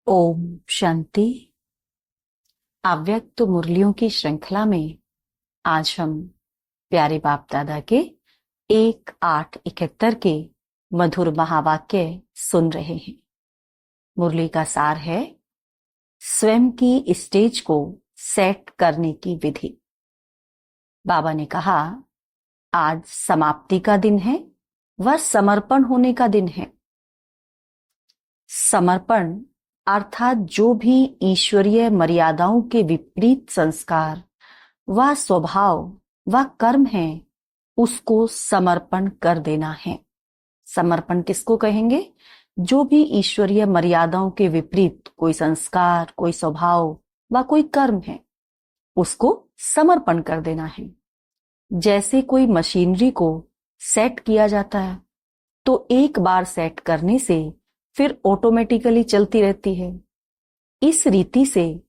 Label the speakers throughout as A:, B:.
A: ओम शांति। अव्यक्त मुरलियों की श्रृंखला में आज हम प्यारे बाप दादा के 1871 के मधुर महावाक्य सुन रहे हैं। मुरली का सार है स्वयं की स्टेज को सेट करने की विधि। बाबा ने कहा आज समाप्ति का दिन है व समर्पण होने का दिन है। समर्पण अर्थात जो भी ईश्वरीय मर्यादाओं के विपरीत संस्कार व स्वभाव व कर्म है उसको समर्पण कर देना है। समर्पण किसको कहेंगे? जो भी ईश्वरीय मर्यादाओं के विपरीत कोई संस्कार, कोई स्वभाव व कोई कर्म है उसको समर्पण कर देना है। जैसे कोई मशीनरी को सेट किया जाता है तो एक बार सेट करने से फिर ऑटोमेटिकली चलती रहती है। इस रीति से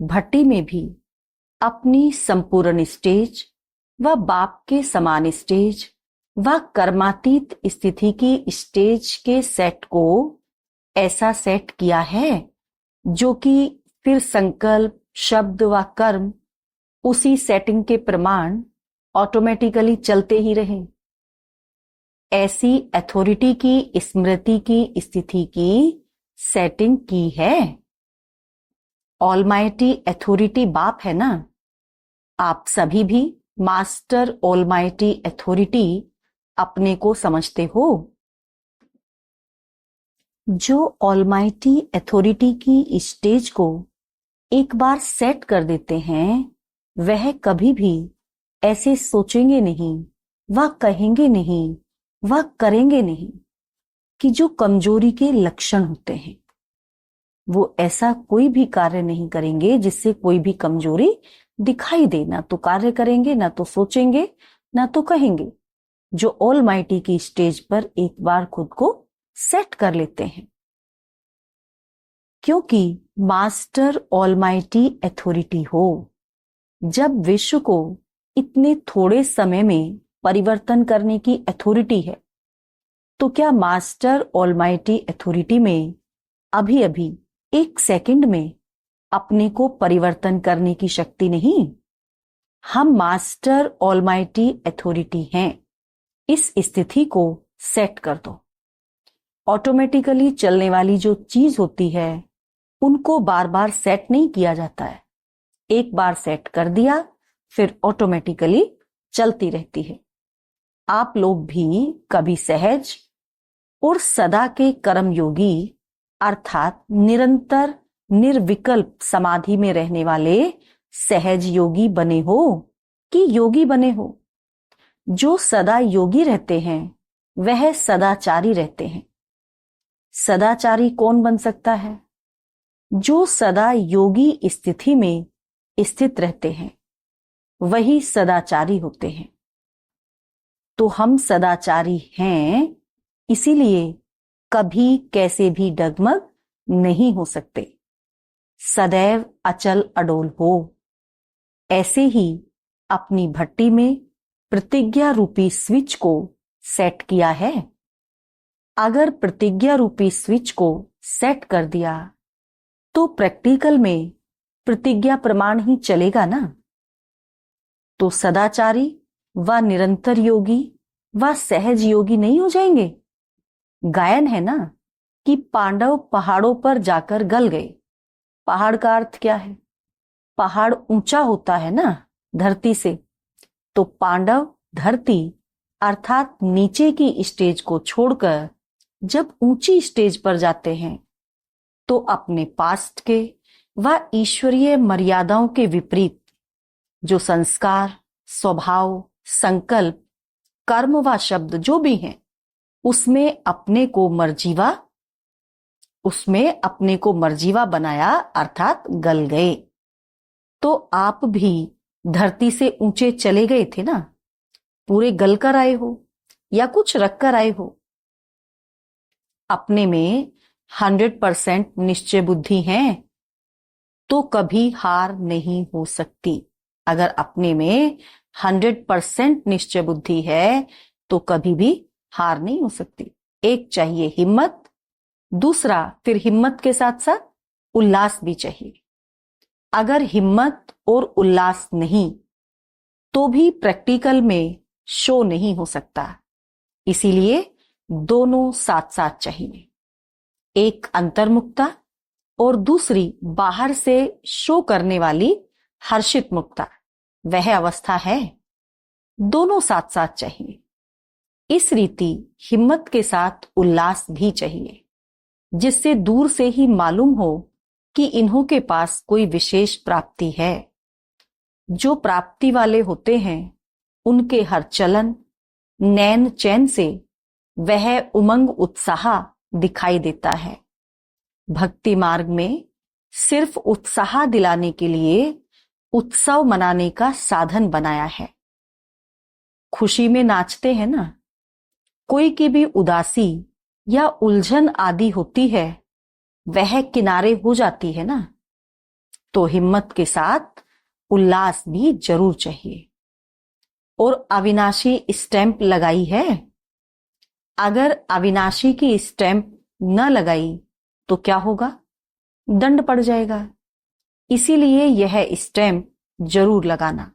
A: भट्टी में भी अपनी संपूर्ण स्टेज व बाप के समान स्टेज व कर्मातीत स्थिति की स्टेज के सेट को ऐसा सेट किया है जो कि फिर संकल्प, शब्द व कर्म उसी सेटिंग के प्रमाण ऑटोमेटिकली चलते ही रहें। ऐसी अथॉरिटी की स्मृति की स्थिति की सेटिंग की है। ऑलमाइटी अथॉरिटी बाप है ना। आप सभी भी मास्टर ऑलमाइटी अथॉरिटी अपने को समझते हो। जो ऑलमाइटी अथॉरिटी की स्टेज को एक बार सेट कर देते हैं वह कभी भी ऐसे सोचेंगे नहीं व कहेंगे नहीं वह करेंगे नहीं कि जो कमजोरी के लक्षण होते हैं। वो ऐसा कोई भी कार्य नहीं करेंगे जिससे कोई भी कमजोरी दिखाई दे। ना तो कार्य करेंगे, ना तो सोचेंगे, ना तो कहेंगे। जो ऑलमाइटी की स्टेज पर एक बार खुद को सेट कर लेते हैं, क्योंकि मास्टर ऑलमाइटी अथॉरिटी हो। जब विश्व को इतने थोड़े समय में परिवर्तन करने की अथॉरिटी है तो क्या मास्टर ऑलमाइटी अथॉरिटी में अभी अभी एक सेकंड में अपने को परिवर्तन करने की शक्ति नहीं? हम मास्टर ऑलमाइटी अथॉरिटी हैं। इस स्थिति को सेट कर दो। ऑटोमेटिकली चलने वाली जो चीज होती है उनको बार बार सेट नहीं किया जाता है। एक बार सेट कर दिया फिर ऑटोमेटिकली चलती रहती है। आप लोग भी कभी सहज और सदा के कर्म योगी अर्थात निरंतर निर्विकल्प समाधि में रहने वाले सहज योगी बने हो कि योगी बने हो? जो सदा योगी रहते हैं वह सदाचारी रहते हैं। सदाचारी कौन बन सकता है? जो सदा योगी स्थिति में स्थित रहते हैं वही सदाचारी होते हैं। तो हम सदाचारी हैं, इसीलिए कभी कैसे भी डगमग नहीं हो सकते। सदैव अचल अडोल हो। ऐसे ही अपनी भट्टी में प्रतिज्ञा रूपी स्विच को सेट किया है। अगर प्रतिज्ञा रूपी स्विच को सेट कर दिया तो प्रैक्टिकल में प्रतिज्ञा प्रमाण ही चलेगा ना। तो सदाचारी व निरंतर योगी व सहज योगी नहीं हो जाएंगे। गायन है ना कि पांडव पहाड़ों पर जाकर गल गए। पहाड़ का अर्थ क्या है? पहाड़ ऊंचा होता है ना धरती से। तो पांडव धरती अर्थात नीचे की स्टेज को छोड़कर जब ऊंची स्टेज पर जाते हैं तो अपने पास्ट के व ईश्वरीय मर्यादाओं के विपरीत जो संस्कार, स्वभाव, संकल्प, कर्म व शब्द जो भी हैं उसमें अपने को मर्जीवा बनाया अर्थात गल गए। तो आप भी धरती से ऊंचे चले गए थे ना। पूरे गल कर आए हो या कुछ रख कर आए हो? अपने में 100% निश्चय बुद्धि है तो कभी हार नहीं हो सकती। अगर अपने में 100% निश्चय बुद्धि है तो कभी भी हार नहीं हो सकती। एक चाहिए हिम्मत, दूसरा फिर हिम्मत के साथ साथ उल्लास भी चाहिए। अगर हिम्मत और उल्लास नहीं तो भी प्रैक्टिकल में शो नहीं हो सकता। इसीलिए दोनों साथ साथ चाहिए। एक अंतर्मुक्ता और दूसरी बाहर से शो करने वाली हर्षित मुक्ता, वह अवस्था है। दोनों साथ साथ चाहिए। इस रीति हिम्मत के साथ उल्लास भी चाहिए, जिससे दूर से ही मालूम हो कि इन्हों के पास कोई विशेष प्राप्ति है। जो प्राप्ति वाले होते हैं उनके हर चलन नैन चैन से वह उमंग उत्साह दिखाई देता है। भक्ति मार्ग में सिर्फ उत्साह दिलाने के लिए उत्सव मनाने का साधन बनाया है। खुशी में नाचते हैं ना, कोई की भी उदासी या उलझन आदि होती है, वह किनारे हो जाती है ना। तो हिम्मत के साथ उल्लास भी जरूर चाहिए। और अविनाशी स्टैंप लगाई है। अगर अविनाशी की स्टैंप न लगाई तो क्या होगा? दंड पड़ जाएगा। इसीलिए यह स्टैंप जरूर लगाना।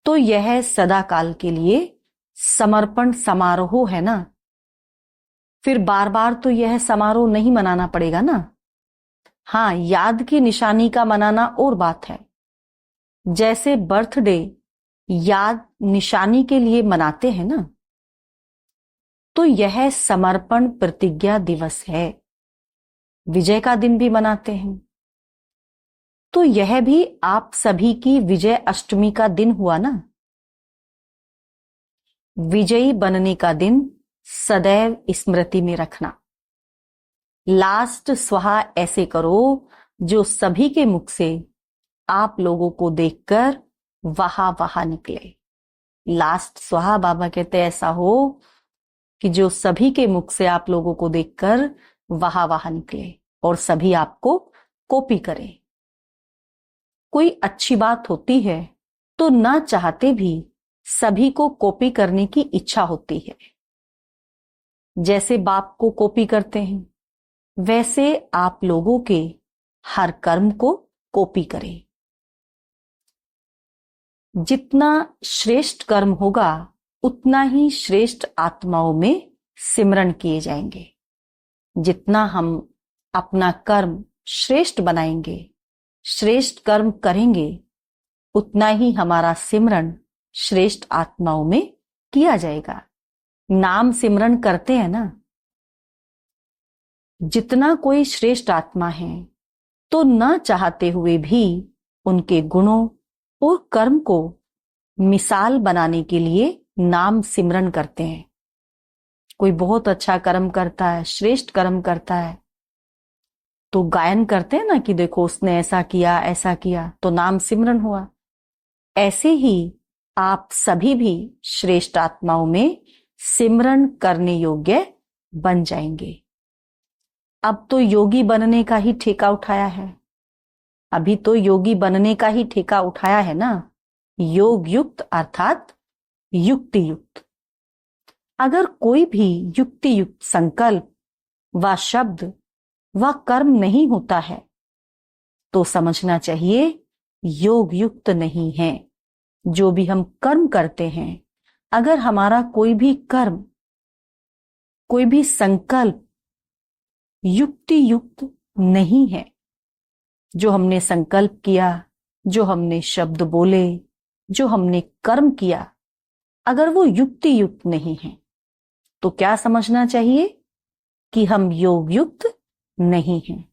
A: तो यह सदा काल के लिए समर्पण समारोह है ना। फिर बार बार तो यह समारोह नहीं मनाना पड़ेगा ना। हाँ, याद की निशानी का मनाना और बात है। जैसे बर्थडे याद निशानी के लिए मनाते हैं ना, तो यह समर्पण प्रतिज्ञा दिवस है। विजय का दिन भी मनाते हैं, तो यह भी आप सभी की विजय अष्टमी का दिन हुआ ना। विजयी बनने का दिन सदैव स्मृति में रखना। लास्ट स्वाहा ऐसे करो जो सभी के मुख से आप लोगों को देखकर वाहा वाहा निकले। लास्ट स्वाहा बाबा कहते ऐसा हो कि जो सभी के मुख से आप लोगों को देखकर वाहा वाहा निकले और सभी आपको कॉपी करें। कोई अच्छी बात होती है तो ना चाहते भी सभी को कॉपी करने की इच्छा होती है। जैसे बाप को कॉपी करते हैं, वैसे आप लोगों के हर कर्म को कॉपी करें। जितना श्रेष्ठ कर्म होगा उतना ही श्रेष्ठ आत्माओं में सिमरण किए जाएंगे। जितना हम अपना कर्म श्रेष्ठ बनाएंगे, श्रेष्ठ कर्म करेंगे, उतना ही हमारा सिमरण श्रेष्ठ आत्माओं में किया जाएगा। नाम सिमरण करते हैं ना। जितना कोई श्रेष्ठ आत्मा है तो न चाहते हुए भी उनके गुणों और कर्म को मिसाल बनाने के लिए नाम सिमरण करते हैं। कोई बहुत अच्छा कर्म करता है, श्रेष्ठ कर्म करता है, तो गायन करते हैं ना कि देखो उसने ऐसा किया ऐसा किया, तो नाम सिमरण हुआ। ऐसे ही आप सभी भी श्रेष्ठ आत्माओं में सिमरण करने योग्य बन जाएंगे। अब तो योगी बनने का ही ठेका उठाया है। अभी तो योगी बनने का ही ठेका उठाया है ना। योग युक्त अर्थात युक्ति युक्त। अगर कोई भी युक्ति युक्त संकल्प व शब्द व कर्म नहीं होता है तो समझना चाहिए योग युक्त नहीं है। जो भी हम कर्म करते हैं, अगर हमारा कोई भी कर्म, कोई भी संकल्प युक्ति युक्त नहीं है, जो हमने संकल्प किया, जो हमने शब्द बोले, जो हमने कर्म किया, अगर वो युक्ति युक्त नहीं है तो क्या समझना चाहिए कि हम योग युक्त नहीं हैं।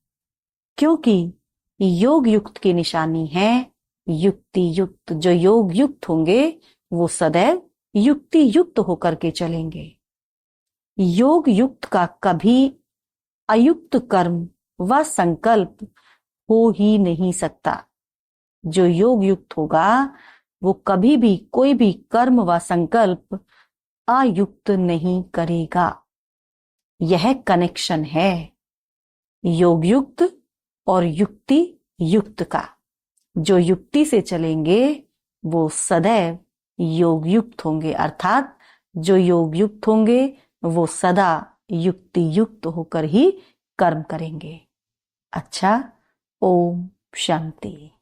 A: क्योंकि योग युक्त की निशानी है युक्ति युक्त। जो योग युक्त होंगे वो सदैव युक्ति युक्त होकर के चलेंगे। योग युक्त का कभी अयुक्त कर्म व संकल्प हो ही नहीं सकता। जो योग युक्त होगा वो कभी भी कोई भी कर्म व संकल्प अयुक्त नहीं करेगा। यह कनेक्शन है योग युक्त और युक्ति युक्त का। जो युक्ति से चलेंगे वो सदैव योग युक्त होंगे, अर्थात जो योग युक्त होंगे वो सदा युक्ति युक्त होकर ही कर्म करेंगे। अच्छा, ओम शांति।